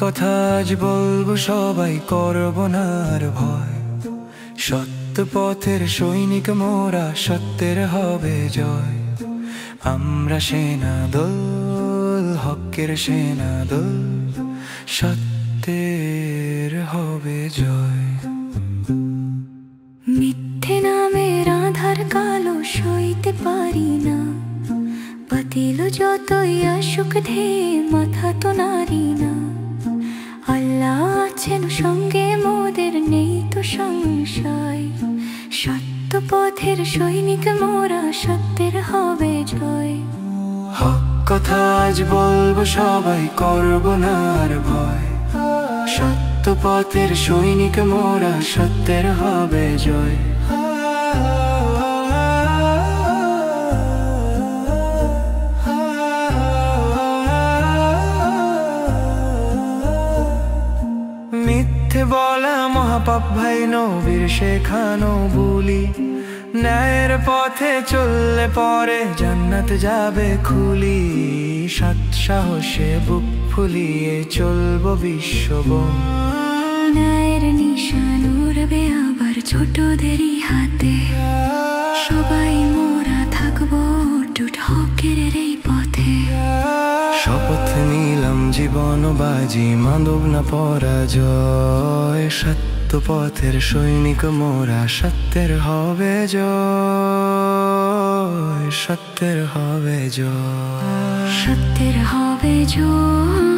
কথা আজ বলবো, সবাই করব না আর ভয়। সত্য পথের সৈনিক মোরা, সত্যের হবে জয়। আমরা সেনা দল, হকের সেনা দল, সত্যের হবে জয়। মিথ্যে নামের আধার কালো সইতে পারি না, বাতিল যতই আসুক ধেয়ে মাথা তো নারি না। আল্লাহ আছেন সঙ্গে মোদের, নেই তো সংশয়। সত্য পথের সৈনিক মোরা, সত্যের হবে জয়। হক কথা আজ বলবো, সবাই করব না আর ভয়। সত্য পথের সৈনিক মোরা, সত্যের হবে জয়। মিথ্যে বলা মহাপাপ ভাই, নবীর শেখানো বুলি। ন্যায়ের পথে চললে পরে জান্নাত যাবে খুলি। সৎ সাহসে বুক ফুলিয়ে চলবো বিশ্ববন। ন্যায়ের নিশান উড়বে আবার ছোটদেরই হাতে। সবাই মোরা থাকবো অটুট হকের এই পথে। শপথ নিলাম জীবন বাজি, মানব না পরাজয়। সত্য পথের সৈনিক মোরা, সত্যের হবে জয়। সত্যের হবে জয়। সত্যের হবে জয়।